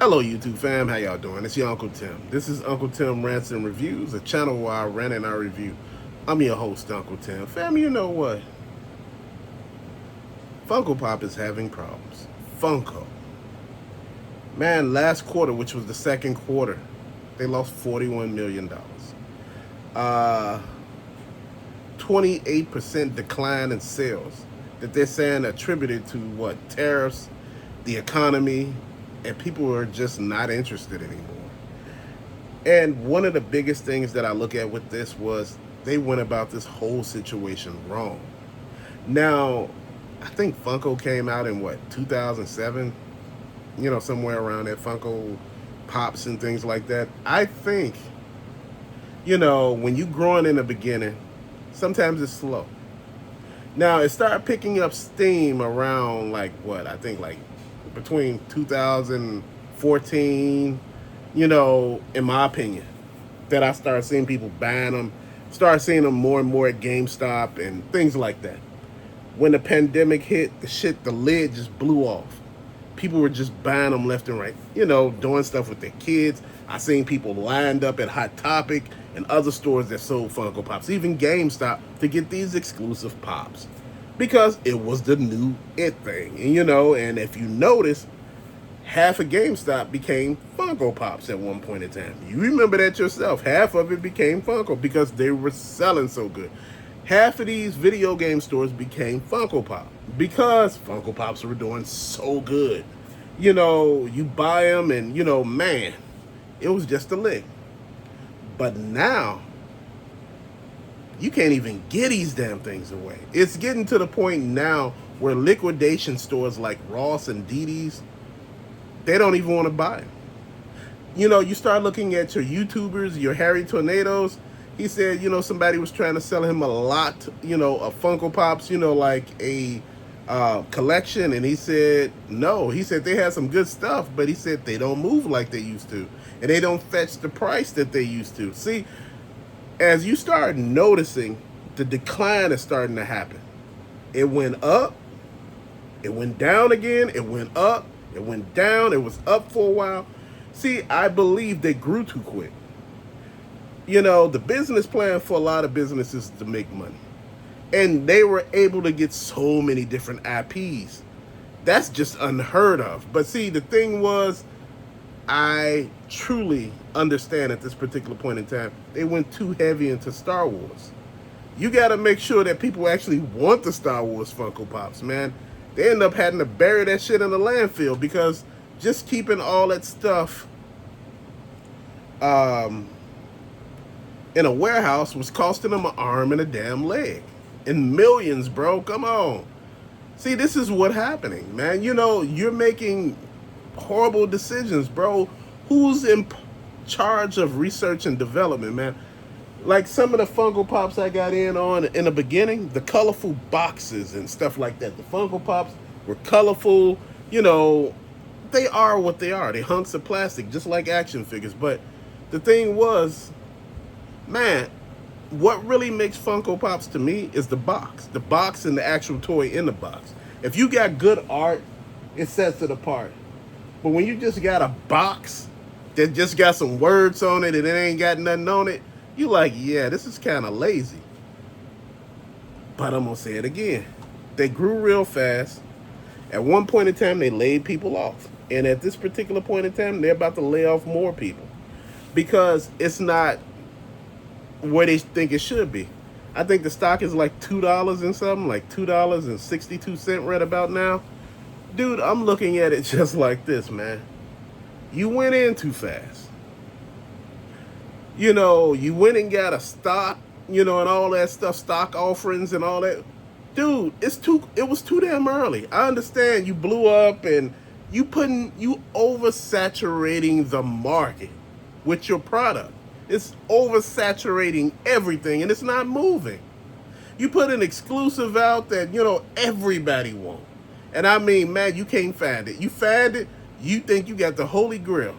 Hello YouTube fam, how y'all doing? It's your Uncle Tim. This is Uncle Tim Rants and Reviews, a channel where I rant and I review. I'm your host, Uncle Tim. Fam, you know what? Funko Pop is having problems. Funko. Man, last quarter, which was the second quarter, they lost $41 million. 28% decline in sales that they're saying attributed to what? Tariffs, the economy, and people are just not interested anymore. And one of the biggest things that I look at with this was they went about this whole situation wrong. Now, I think Funko came out in what, 2007? Somewhere around that, Funko Pops and things like that. I think, when you growing in the beginning, sometimes it's slow. Now, it started picking up steam around I think between 2014, in my opinion, that I started seeing people buying them, started seeing them more and more at GameStop and things like that. When the pandemic hit, the lid just blew off. People were just buying them left and right, doing stuff with their kids. I seen people lined up at Hot Topic and other stores that sold Funko Pops, even GameStop, to get these exclusive Pops. Because it was the new it thing. And if you notice, half of GameStop became Funko Pops at one point in time. You remember that yourself. Half of it became Funko because they were selling so good. Half of these video game stores became Funko Pop because Funko Pops were doing so good. You buy them and, man, it was just a lick. But now, you can't even get these damn things away. It's getting to the point now where liquidation stores like Ross and Didi's, they don't even want to buy them. You start looking at your YouTubers, your Harry Tornadoes. He said, somebody was trying to sell him a lot, of Funko Pops, like a collection. And he said, no. He said they had some good stuff, but he said they don't move like they used to. And they don't fetch the price that they used to. See, as you start noticing, the decline is starting to happen. It went up, it went down again, it went up, it went down, it was up for a while. See, I believe they grew too quick. The business plan for a lot of businesses is to make money. And they were able to get so many different IPs. That's just unheard of. But see, the thing was, I truly understand at this particular point in time, they went too heavy into Star Wars. You got to make sure that people actually want the Star Wars Funko Pops, man. They end up having to bury that shit in the landfill because just keeping all that stuff in a warehouse was costing them an arm and a damn leg. And millions, bro. Come on. See, this is what's happening, man. You're making horrible decisions, bro. Who's in charge of research and development, man? Like some of the Funko Pops I got in the beginning, the colorful boxes and stuff like that. The Funko Pops were colorful. They are what they are. They hunks of plastic, just like action figures. But the thing was, man, what really makes Funko Pops to me is the box. The box and the actual toy in the box. If you got good art, it sets it apart. But when you just got a box that just got some words on it and it ain't got nothing on it, you like, yeah, this is kind of lazy. But I'm going to say it again. They grew real fast. At one point in time, they laid people off. And at this particular point in time, they're about to lay off more people. Because it's not where they think it should be. I think the stock is like $2 and something, like $2.62 right about now. Dude, I'm looking at it just like this, man. You went in too fast. You went and got a stock, and all that stuff, stock offerings and all that. Dude, it was too damn early. I understand you blew up and you oversaturating the market with your product. It's oversaturating everything and it's not moving. You put an exclusive out that, everybody wants. And I mean, man, you can't find it. You find it, you think you got the holy grail.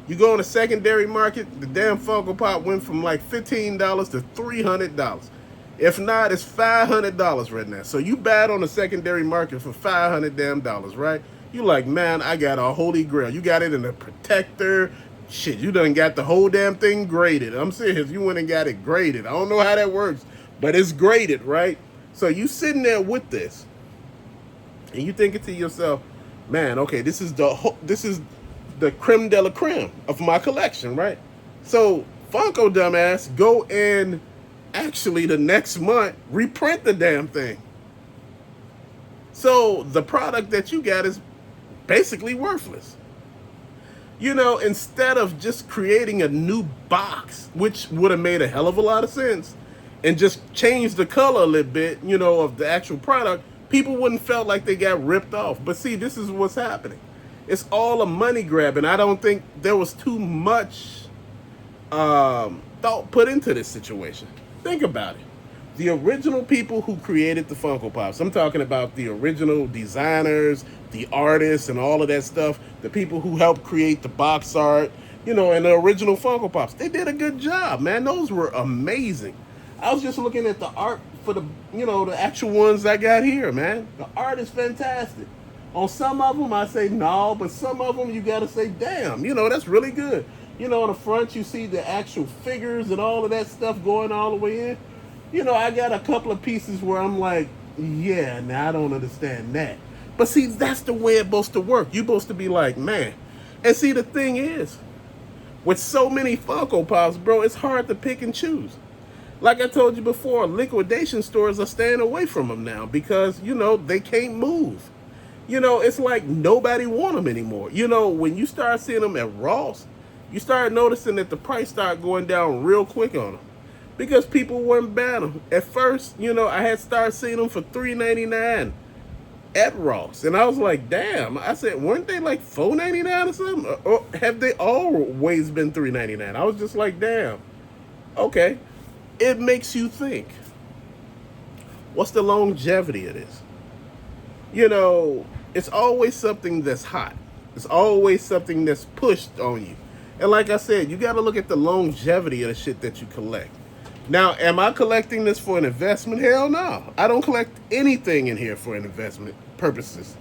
You go on the secondary market, the damn Funko Pop went from like $15 to $300. If not, it's $500 right now. So you buy it on the secondary market for $500 damn, right? You like, man, I got a holy grail. You got it in a protector. Shit, you done got the whole damn thing graded. I'm serious. You went and got it graded. I don't know how that works, but it's graded, right? So you sitting there with this, and you thinking to yourself, man, okay, this is the creme de la creme of my collection, right? So Funko dumbass go and actually the next month reprint the damn thing. So the product that you got is basically worthless. Instead of just creating a new box, which would have made a hell of a lot of sense, and just change the color a little bit, of the actual product, people wouldn't felt like they got ripped off. But see, this is what's happening. It's all a money grab, and I don't think there was too much thought put into this situation. Think about it. The original people who created the Funko Pops, I'm talking about the original designers, the artists, and all of that stuff, the people who helped create the box art, and the original Funko Pops, they did a good job, man. Those were amazing. I was just looking at the art for the actual ones I got here, man. The art is fantastic. On some of them, I say no, but some of them you gotta say, damn, that's really good. On the front, you see the actual figures and all of that stuff going all the way in. I got a couple of pieces where I'm like, yeah, now I don't understand that. But see, that's the way it's supposed to work. You're supposed to be like, man. And see, the thing is, with so many Funko Pops, bro, it's hard to pick and choose. Like I told you before, liquidation stores are staying away from them now because, they can't move. It's like nobody want them anymore. When you start seeing them at Ross, you start noticing that the price start going down real quick on them because people weren't buying them. At first, I had started seeing them for $3.99 at Ross, and I was like, damn. I said, weren't they like $4.99 or something? Or have they always been $3.99? I was just like, damn. Okay. It makes you think, what's the longevity of this? It's always something that's hot. It's always something that's pushed on you. And like I said, you got to look at the longevity of the shit that you collect. Now, am I collecting this for an investment? Hell no. I don't collect anything in here for an investment purposes.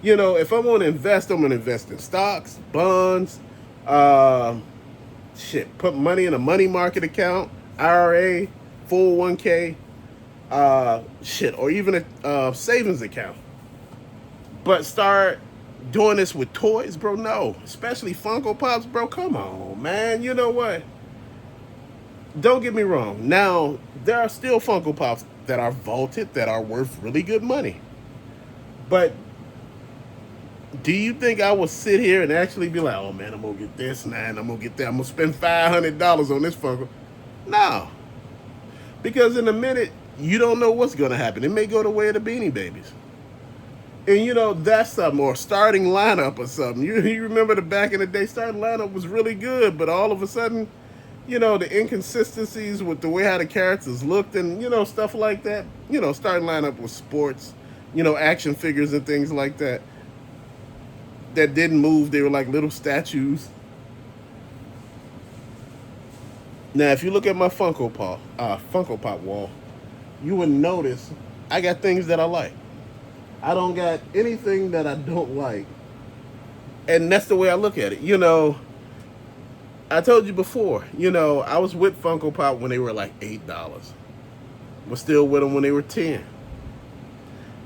If I'm going to invest, I'm going to invest in stocks, bonds, put money in a money market account, IRA, 401k, or even a savings account. But start doing this with toys, bro? No. Especially Funko Pops, bro. Come on, man. You know what? Don't get me wrong. Now, there are still Funko Pops that are vaulted, that are worth really good money. But do you think I will sit here and actually be like, oh, man, I'm going to get this, and I'm going to get that. I'm going to spend $500 on this Funko? No. Because in a minute, you don't know what's going to happen. It may go the way of the Beanie Babies. And that's something, or starting lineup or something. You remember the back in the day, starting lineup was really good, but all of a sudden, the inconsistencies with the way how the characters looked and, stuff like that. Starting lineup with sports, action figures and things like that didn't move. They were like little statues. Now, if you look at my Funko Pop wall, you would notice I got things that I like. I don't got anything that I don't like. And that's the way I look at it. I told you before, I was with Funko Pop when they were like $8. Was still with them when they were 10.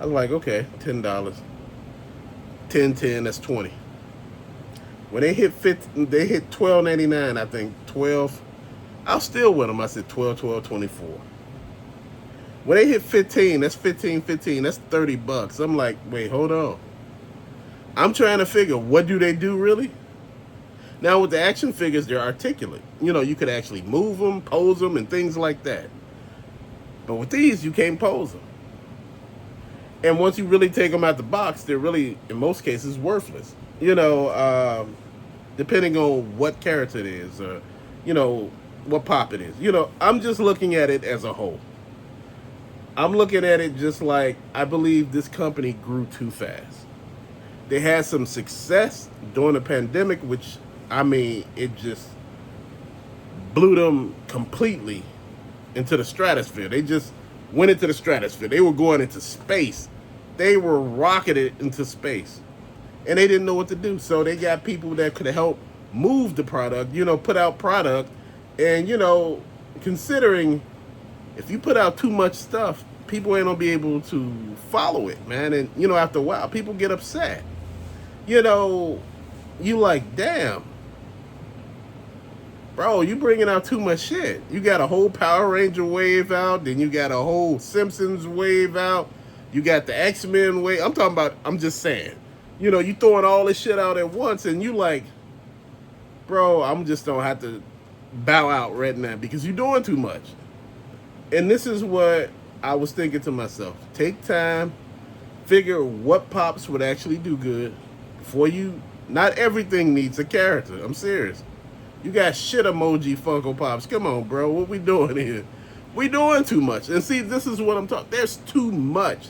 I was like, okay, $10. 10, that's 20. When they hit $12.99, I think 12. I was still with them. I said 12, 24. When they hit 15, that's 15, that's $30. I'm like, wait, hold on. I'm trying to figure, what do they do really? Now with the action figures, they're articulate. You could actually move them, pose them, and things like that. But with these, you can't pose them. And once you really take them out the box, they're really, in most cases, worthless. Depending on what character it is, or, what pop it is. I'm just looking at it as a whole. I'm looking at it just like, I believe this company grew too fast. They had some success during the pandemic, which, it just blew them completely into the stratosphere. They just went into the stratosphere. They were going into space. They were rocketed into space. and they didn't know what to do. So they got people that could help move the product, put out product. And, considering if you put out too much stuff, people ain't gonna be able to follow it, man. And, after a while, people get upset. You like, damn, bro, you bringing out too much shit. You got a whole Power Ranger wave out, then you got a whole Simpsons wave out. You got the X-Men wave. I'm just saying. You throwing all this shit out at once, and you like, bro, I'm just don't have to bow out right now because you're doing too much. And this is what I was thinking to myself. Take time, figure what pops would actually do good before you. Not everything needs a character. I'm serious. You got shit emoji Funko Pops. Come on, bro. What we doing here? We doing too much. And see, this is what I'm talking. There's too much.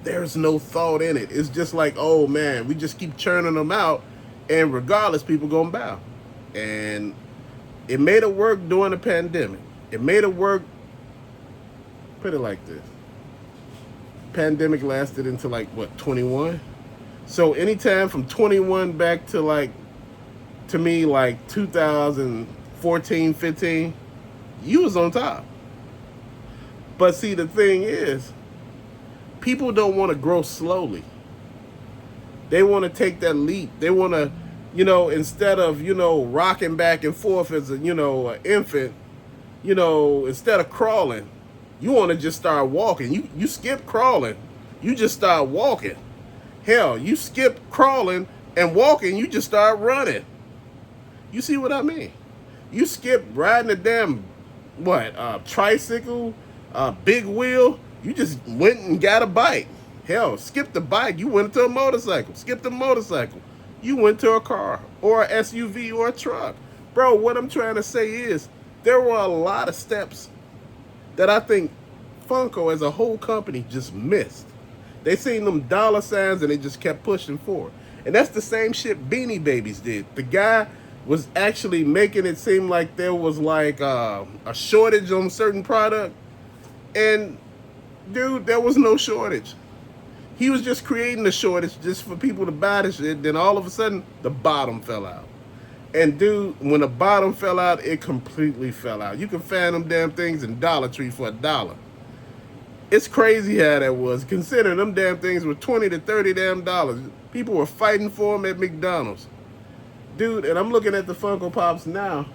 There's no thought in it. It's just like, oh man, we just keep churning them out, and regardless, people gonna bow. And it made it work during the pandemic. It made it work. Put it like this. Pandemic lasted until like what, 21? So anytime from 21 back to like, to me, like 2014, 15, you was on top. But see, the thing is, people don't want to grow slowly. They want to take that leap. They want to, instead of, rocking back and forth as an infant, instead of crawling, you want to just start walking. You skip crawling. You just start walking. Hell, you skip crawling and walking, you just start running. You see what I mean? You skip riding a damn, tricycle, big wheel. You just went and got a bike. Hell, skip the bike, you went to a motorcycle. Skip the motorcycle, you went to a car or an SUV or a truck. Bro, what I'm trying to say is there were a lot of steps that I think Funko as a whole company just missed. They seen them dollar signs and they just kept pushing forward. And that's the same shit Beanie Babies did. The guy was actually making it seem like there was like a shortage on certain product. And dude, there was no shortage. He was just creating a shortage just for people to buy the shit. Then all of a sudden, the bottom fell out. And dude, when the bottom fell out, it completely fell out. You can find them damn things in Dollar Tree for $1. It's crazy how that was, considering them damn things were 20 to 30 damn dollars. People were fighting for them at McDonald's. Dude, and I'm looking at the Funko Pops now.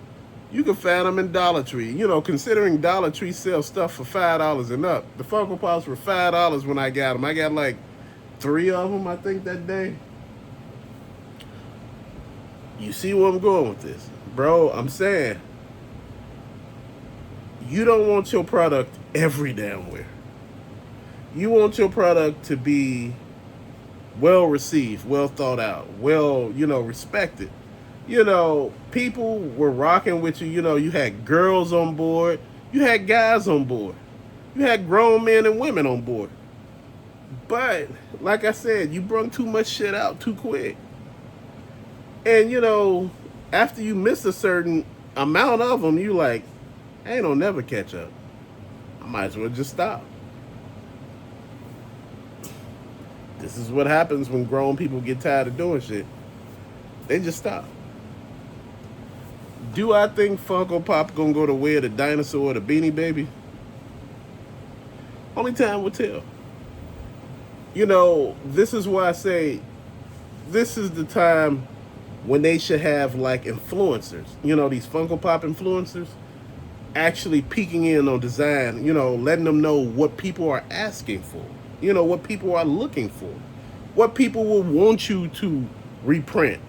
You can find them in Dollar Tree. Considering Dollar Tree sells stuff for $5 and up. The Funko Pops were $5 when I got them. I got like 3 of them, I think, that day. You see where I'm going with this? Bro, I'm saying, you don't want your product every damn where. You want your product to be well received, well thought out, well, respected. People were rocking with you. You had girls on board. You had guys on board. You had grown men and women on board. But, like I said, you brung too much shit out too quick. And, after you miss a certain amount of them, you like, I ain't gonna never catch up. I might as well just stop. This is what happens when grown people get tired of doing shit. They just stop. Do I think Funko Pop gonna go the way of the dinosaur or the Beanie Baby? Only time will tell. This is why I say this is the time when they should have like influencers. These Funko Pop influencers actually peeking in on design, letting them know what people are asking for. What people are looking for, what people will want you to reprint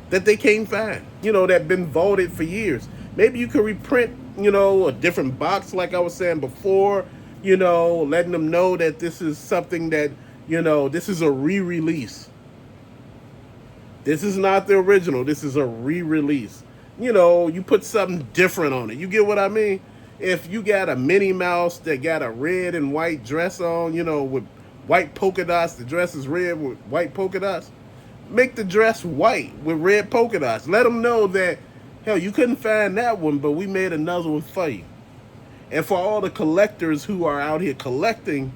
that they can't find, that been voted for years. Maybe you could reprint, a different box like I was saying before, letting them know that this is something that, this is a re-release. This is not the original. This is a re-release. You put something different on it. You get what I mean? If you got a Minnie Mouse that got a red and white dress on, with white polka dots, the dress is red with white polka dots, make the dress white with red polka dots. Let them know that, hell, you couldn't find that one, but we made another one for you. And for all the collectors who are out here collecting,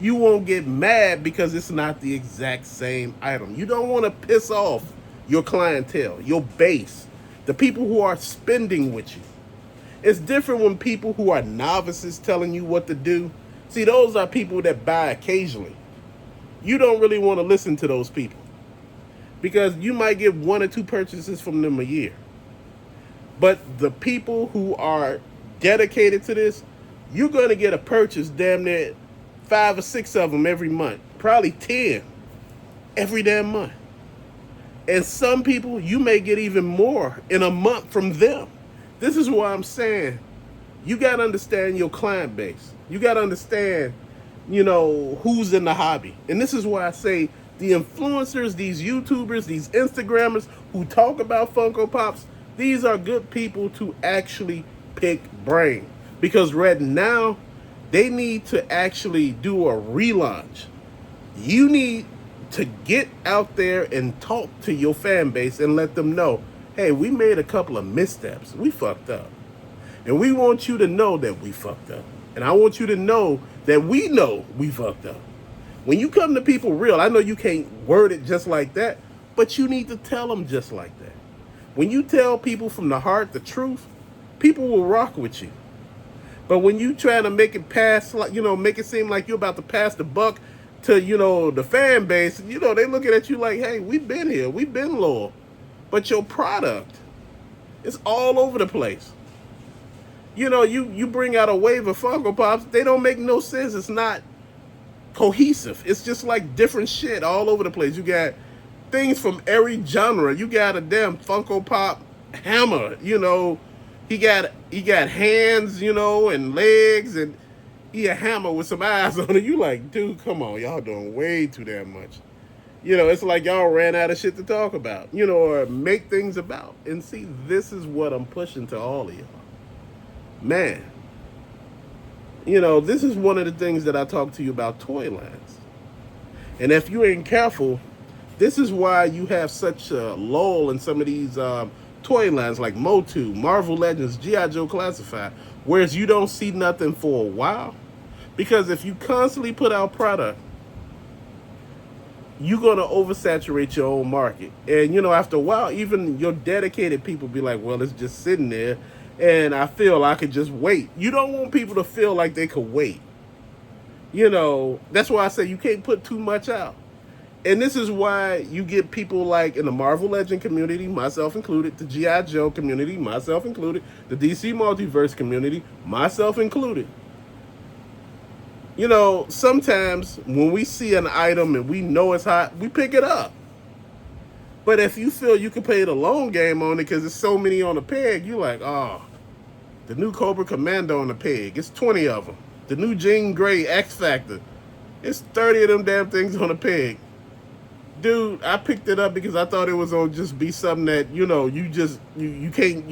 You won't get mad because it's not the exact same item. You don't want to piss off your clientele, your base, the people who are spending with you. It's different when people who are novices telling you what to do. See, those are people that buy occasionally. You don't really want to listen to those people because you might get one or two purchases from them a year. But the people who are dedicated to this, you're going to get a purchase damn near 5 or 6 of them every month, probably 10 every damn month. And some people, you may get even more in a month from them. This is why I'm saying you got to understand your client base. You got to understand, who's in the hobby. And this is why I say the influencers, these YouTubers, these Instagrammers who talk about Funko Pops, these are good people to actually pick brain. Because right now, they need to actually do a relaunch. You need to get out there and talk to your fan base and let them know, hey, we made a couple of missteps. We fucked up. And we want you to know that we fucked up. And I want you to know that we know we fucked up. When you come to people real, I know you can't word it just like that, but you need to tell them just like that. When you tell people from the heart the truth, people will rock with you. But when you try to make it pass, like, make it seem like you're about to pass the buck to, the fan base, they looking at you like, hey, we've been here, we've been loyal. But your product is all over the place. You bring out a wave of Funko Pops, they don't make no sense. It's not cohesive. It's just like different shit all over the place. You got things from every genre. You got a damn Funko Pop hammer, He got hands, and legs, and he a hammer with some eyes on it. You like, dude, come on, y'all doing way too damn much. It's like y'all ran out of shit to talk about, or make things about. And see, this is what I'm pushing to all of y'all. Man, this is one of the things that I talk to you about toy lines. And if you ain't careful, this is why you have such a lull in some of these toy lines like Motu, Marvel Legends, G.I. Joe Classified, whereas you don't see nothing for a while. Because if you constantly put out product, you're going to oversaturate your own market. And, after a while, even your dedicated people be like, well, it's just sitting there, and I feel I could just wait. You don't want people to feel like they could wait. That's why I say you can't put too much out. And this is why you get people like in the Marvel Legend community, myself included, the G.I. Joe community, myself included, the DC Multiverse community, myself included. Sometimes when we see an item and we know it's hot, we pick it up. But if you feel you can play the long game on it because there's so many on the peg, you're like, oh, the new Cobra Commando on the peg, it's 20 of them. The new Jean Grey X Factor, it's 30 of them damn things on the peg. Dude, I picked it up because I thought it was gonna just be something that you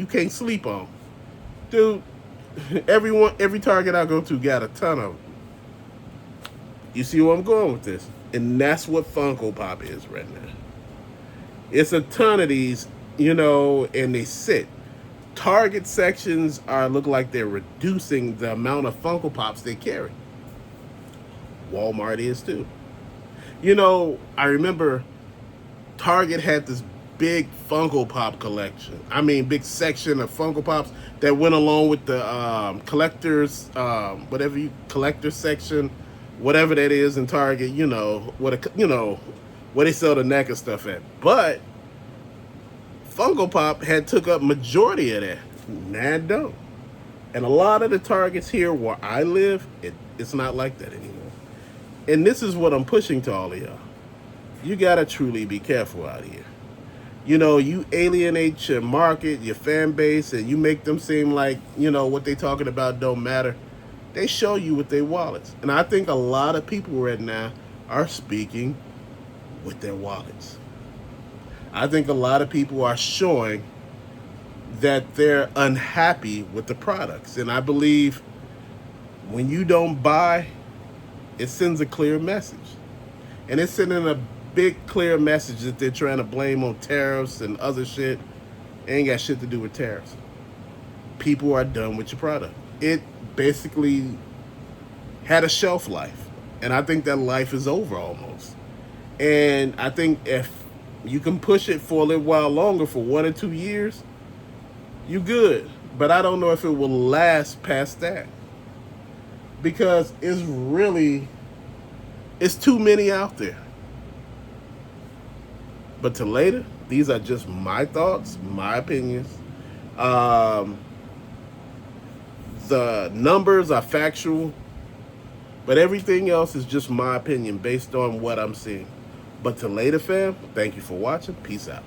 can't sleep on. Dude, every Target I go to got a ton of them. You see where I'm going with this? And that's what Funko Pop is right now. It's a ton of these, and they sit. Target sections look like they're reducing the amount of Funko Pops they carry. Walmart is too. I remember Target had this big Funko Pop collection. I mean, big section of Funko Pops that went along with the collectors, collector section, whatever that is in Target. Where they sell the NECA stuff at. But Funko Pop had took up majority of that. Nah, it don't. And a lot of the Targets here where I live, it's not like that anymore. And this is what I'm pushing to all of y'all. You gotta truly be careful out here. You alienate your market, your fan base, and you make them seem like, what they talking about don't matter. They show you with their wallets. And I think a lot of people right now are speaking with their wallets. I think a lot of people are showing that they're unhappy with the products. And I believe when you don't buy, it sends a clear message. And it's sending a big, clear message that they're trying to blame on tariffs and other shit. It ain't got shit to do with tariffs. People are done with your product. It basically had a shelf life. And I think that life is over almost. And I think if you can push it for a little while longer, for 1 or 2 years, you good. But I don't know if it will last past that. Because it's too many out there. But to later, these are just my thoughts, my opinions. Um, the numbers are factual, but everything else is just my opinion based on what I'm seeing. But to later, fam, thank you for watching. Peace out.